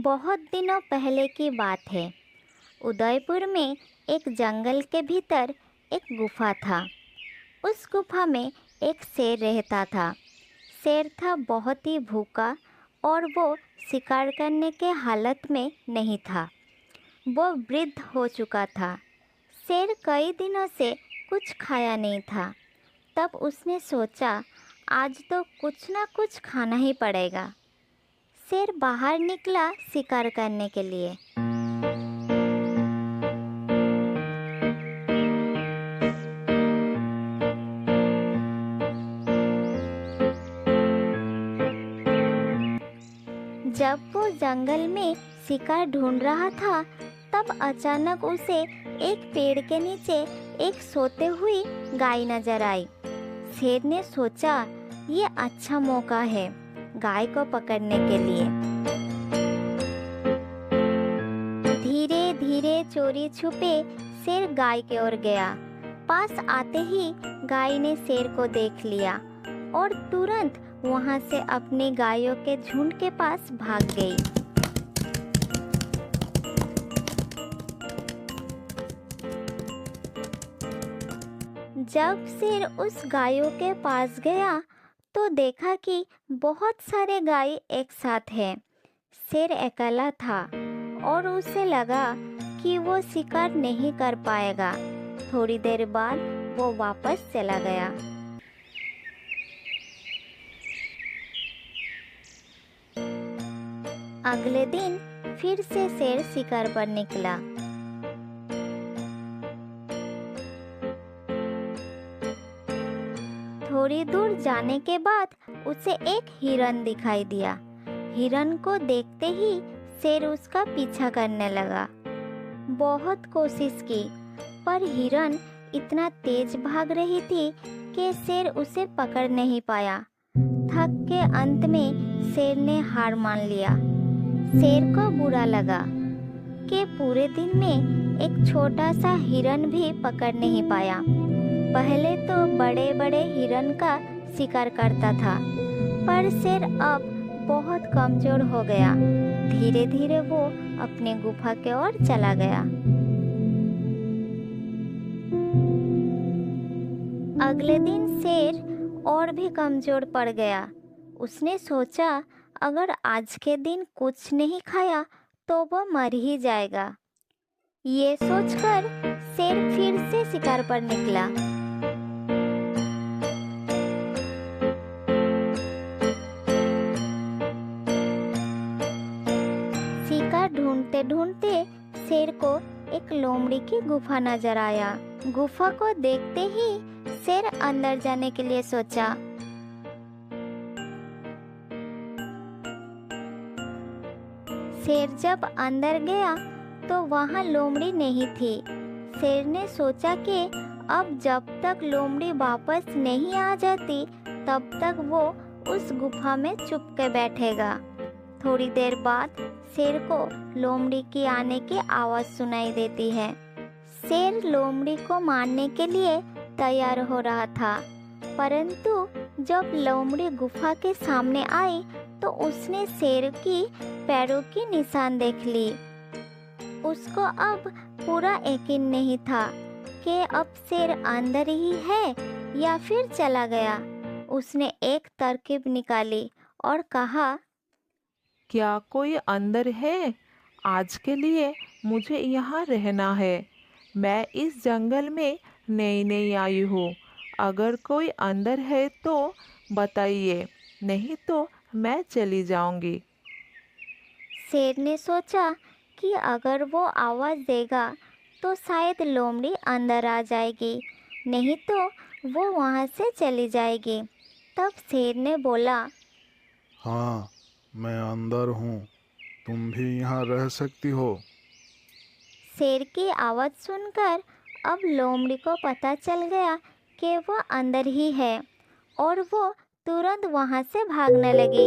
बहुत दिनों पहले की बात है। उदयपुर में एक जंगल के भीतर एक गुफा था। उस गुफा में एक शेर रहता था। शेर था बहुत ही भूखा और वो शिकार करने के हालत में नहीं था। वो वृद्ध हो चुका था। शेर कई दिनों से कुछ खाया नहीं था। तब उसने सोचा, आज तो कुछ ना कुछ खाना ही पड़ेगा। शेर बाहर निकला शिकार करने के लिए। जब वो जंगल में शिकार ढूंढ रहा था, तब अचानक उसे एक पेड़ के नीचे एक सोते हुई गाय नजर आई। शेर ने सोचा, ये अच्छा मौका है गाय को पकड़ने के लिए। धीरे धीरे चोरी छुपे शेर गाय की ओर गया। पास आते ही गाय ने शेर को देख लिया और तुरंत वहां से अपनी गायों के झुंड के पास भाग गई। जब शेर उस गायों के पास गया तो देखा कि बहुत सारे गाय एक साथ हैं। शेर अकेला था और उसे लगा कि वो शिकार नहीं कर पाएगा। थोड़ी देर बाद वो वापस चला गया। अगले दिन फिर से शेर शिकार पर निकला। थोड़ी दूर जाने के बाद उसे एक हिरन दिखाई दिया। हिरन को देखते ही शेर उसका पीछा करने लगा। बहुत कोशिश की, पर हिरन इतना तेज भाग रही थी कि शेर उसे पकड़ नहीं पाया। थक के अंत में शेर ने हार मान लिया। शेर को बुरा लगा कि पूरे दिन में एक छोटा सा हिरन भी पकड़ नहीं पाया। पहले तो बड़े बड़े हिरन का शिकार करता था, पर शेर अब बहुत कमजोर हो गया। धीरे धीरे वो अपने गुफा की ओर चला गया। अगले दिन शेर और भी कमजोर पड़ गया। उसने सोचा, अगर आज के दिन कुछ नहीं खाया तो वो मर ही जाएगा। ये सोचकर शेर फिर से शिकार पर निकला। शिकार ढूंढते ढूंढते शेर को एक लोमड़ी की गुफा नजर आया। गुफा को देखते ही शेर अंदर जाने के लिए सोचा। शेर जब अंदर गया तो वहाँ लोमड़ी नहीं थी। शेर ने सोचा कि अब जब तक लोमड़ी वापस नहीं आ जाती तब तक वो उस गुफा में चुप के बैठेगा। थोड़ी देर बाद शेर को लोमड़ी की आने की आवाज़ सुनाई देती है। शेर लोमड़ी को मारने के लिए तैयार हो रहा था, परंतु जब लोमड़ी गुफा के सामने आई तो उसने शेर की पैरों की निशान देख ली। उसको अब पूरा यकीन नहीं था कि अब शेर अंदर ही है या फिर चला गया। उसने एक तरकीब निकाली और कहा, क्या कोई अंदर है? आज के लिए मुझे यहाँ रहना है। मैं इस जंगल में नई नई आई हूँ। अगर कोई अंदर है तो बताइए, नहीं तो मैं चली जाऊंगी। शेर ने सोचा कि अगर वो आवाज़ देगा तो शायद लोमड़ी अंदर आ जाएगी, नहीं तो वो वहाँ से चली जाएगी। तब शेर ने बोला, हाँ, मैं अंदर हूँ, तुम भी यहाँ रह सकती हो। शेर की आवाज़ सुनकर अब लोमड़ी को पता चल गया कि वो अंदर ही है और वो तुरंत वहाँ से भागने लगी।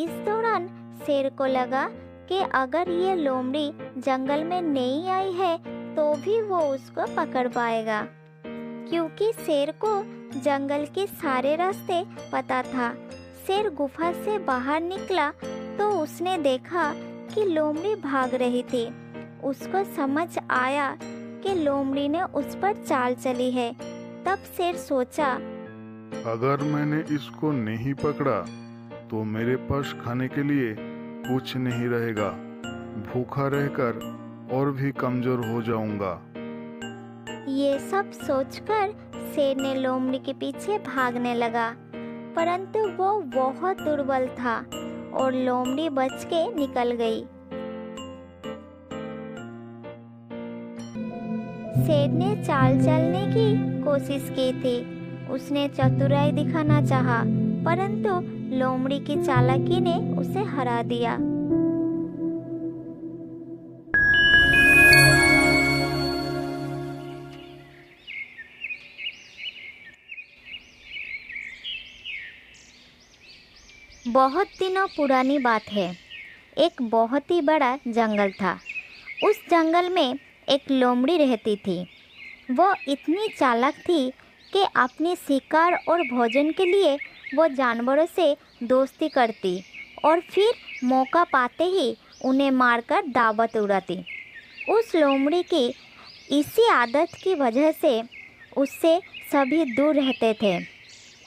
इस दौरान शेर को लगा कि अगर ये लोमड़ी जंगल में नहीं आई है तो भी वो उसको पकड़ पाएगा, क्योंकि शेर को जंगल के सारे रास्ते पता था। शेर गुफा से बाहर निकला तो उसने देखा कि लोमड़ी भाग रही थी। उसको समझ आया कि लोमड़ी ने उस पर चाल चली है। तब शेर सोचा, अगर मैंने इसको नहीं पकड़ा तो मेरे पास खाने के लिए कुछ नहीं रहेगा। भूखा रहकर और भी कमजोर हो जाऊंगा। ये सब सोचकर शेर ने लोमड़ी के पीछे भागने लगा, परंतु वो बहुत दुर्बल था और लोमड़ी बच के निकल गई। शेर ने चाल चलने की कोशिश की थी। उसने चतुराई दिखाना चाहा, परंतु लोमड़ी की चालाकी ने उसे हरा दिया। बहुत दिनों पुरानी बात है। एक बहुत ही बड़ा जंगल था। उस जंगल में एक लोमड़ी रहती थी। वो इतनी चालाक थी कि अपने शिकार और भोजन के लिए वो जानवरों से दोस्ती करती और फिर मौका पाते ही उन्हें मारकर दावत उड़ाती। उस लोमड़ी की इसी आदत की वजह से उससे सभी दूर रहते थे।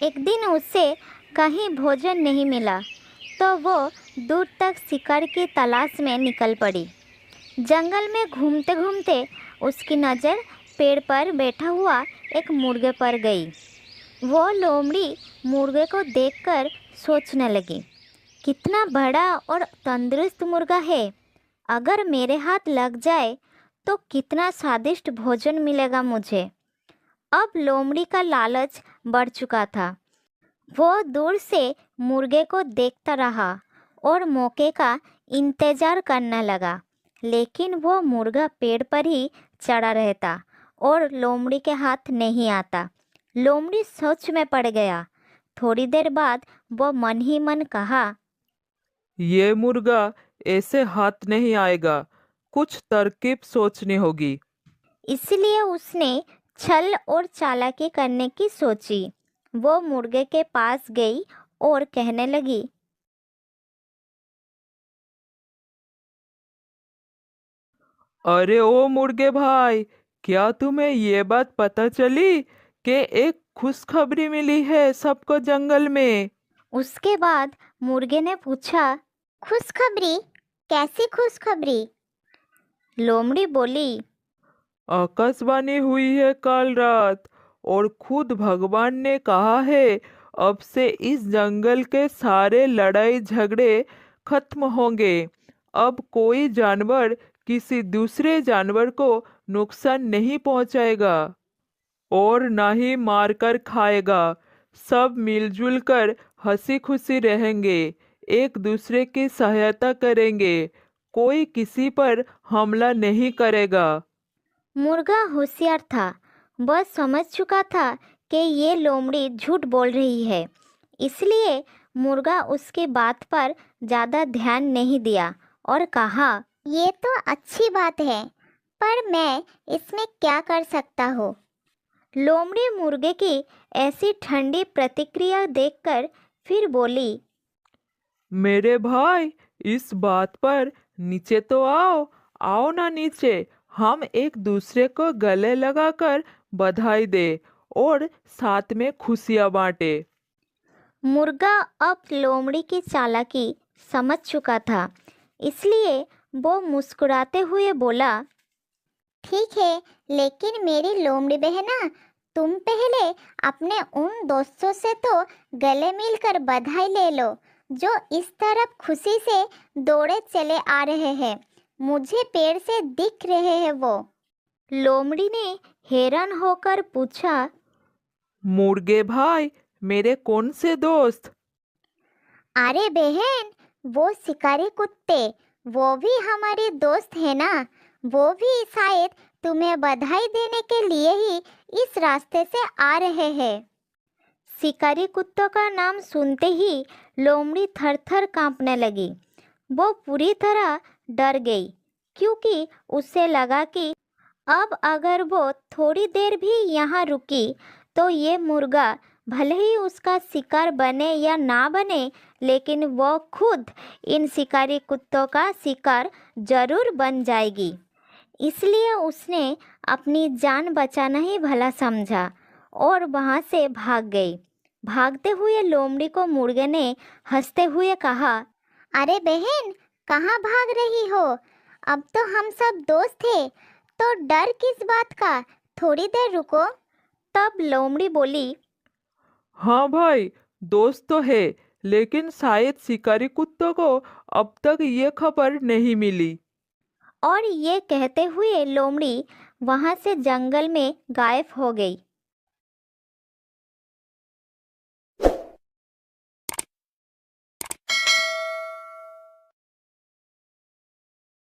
एक दिन उससे कहीं भोजन नहीं मिला तो वो दूर तक शिकार की तलाश में निकल पड़ी। जंगल में घूमते घूमते उसकी नज़र पेड़ पर बैठा हुआ एक मुर्गे पर गई। वो लोमड़ी मुर्गे को देखकर सोचने लगी, कितना बड़ा और तंदुरुस्त मुर्गा है। अगर मेरे हाथ लग जाए तो कितना स्वादिष्ट भोजन मिलेगा मुझे। अब लोमड़ी का लालच बढ़ चुका था। वो दूर से मुर्गे को देखता रहा और मौके का इंतज़ार करने लगा, लेकिन वो मुर्गा पेड़ पर ही चढ़ा रहता और लोमड़ी के हाथ नहीं आता। लोमड़ी सोच में पड़ गया। थोड़ी देर बाद वो मन ही मन कहा, ये मुर्गा ऐसे हाथ नहीं आएगा, कुछ तरकीब सोचनी होगी। इसलिए उसने छल और चालाकी करने की सोची। वो मुर्गे के पास गई और कहने लगी, अरे ओ मुर्गे भाई, क्या तुम्हें ये बात पता चली कि एक खुशखबरी मिली है सबको जंगल में? उसके बाद मुर्गे ने पूछा, खुशखबरी? कैसी खुशखबरी? लोमड़ी बोली, आकाशवाणी हुई है कल रात और खुद भगवान ने कहा है अब से इस जंगल के सारे लड़ाई झगड़े खत्म होंगे। अब कोई जानवर किसी दूसरे जानवर को नुकसान नहीं पहुंचाएगा और ना ही मारकर खाएगा। सब मिलजुल कर हंसी खुशी रहेंगे, एक दूसरे की सहायता करेंगे, कोई किसी पर हमला नहीं करेगा। मुर्गा होशियार था। वह समझ चुका था कि ये लोमड़ी झूठ बोल रही है, इसलिए मुर्गा उसकी बात पर ज़्यादा ध्यान नहीं दिया और कहा, ये तो अच्छी बात है, पर मैं इसमें क्या कर सकता हूँ। लोमड़ी मुर्गे की ऐसी ठंडी प्रतिक्रिया देखकर फिर बोली, मेरे भाई, इस बात पर नीचे तो आओ। आओ ना नीचे, हम एक दूसरे को गले लगाकर बधाई दे और साथ में खुशियां बांटे। मुर्गा अब लोमड़ी की चालाकी समझ चुका था, इसलिए वो मुस्कुराते हुए बोला, ठीक है, लेकिन मेरी लोमड़ी बहना, तुम पहले अपने उन दोस्तों से तो गले मिलकर बधाई ले लो जो इस तरफ खुशी से दौड़े चले आ रहे हैं। मुझे पेड़ से दिख रहे हैं वो। लोमड़ी ने हैरान होकर पूछा, मुर्गे भाई, मेरे कौन से दोस्त? अरे बहन, वो शिकारी कुत्ते, वो भी हमारे दोस्त है ना। वो भी शायद तुम्हें बधाई देने के लिए ही इस रास्ते से आ रहे हैं। शिकारी कुत्तों का नाम सुनते ही लोमड़ी थर-थर कांपने लगी। वो पूरी तरह डर गई, क्योंकि उसे लगा कि अब अगर वो थोड़ी देर भी यहाँ रुकी तो ये मुर्गा भले ही उसका शिकार बने या ना बने, लेकिन वो खुद इन शिकारी कुत्तों का शिकार जरूर बन जाएगी। इसलिए उसने अपनी जान बचाना ही भला समझा और वहाँ से भाग गई। भागते हुए लोमड़ी को मुर्गे ने हंसते हुए कहा, अरे बहन, कहाँ भाग रही हो? अब तो हम सब दोस्त थे, तो डर किस बात का? थोड़ी देर रुको। तब लोमड़ी बोली, हाँ भाई, दोस्त तो है, लेकिन शायद शिकारी कुत्तों को अब तक ये खबर नहीं मिली। और ये कहते हुए लोमड़ी वहाँ से जंगल में गायब हो गई।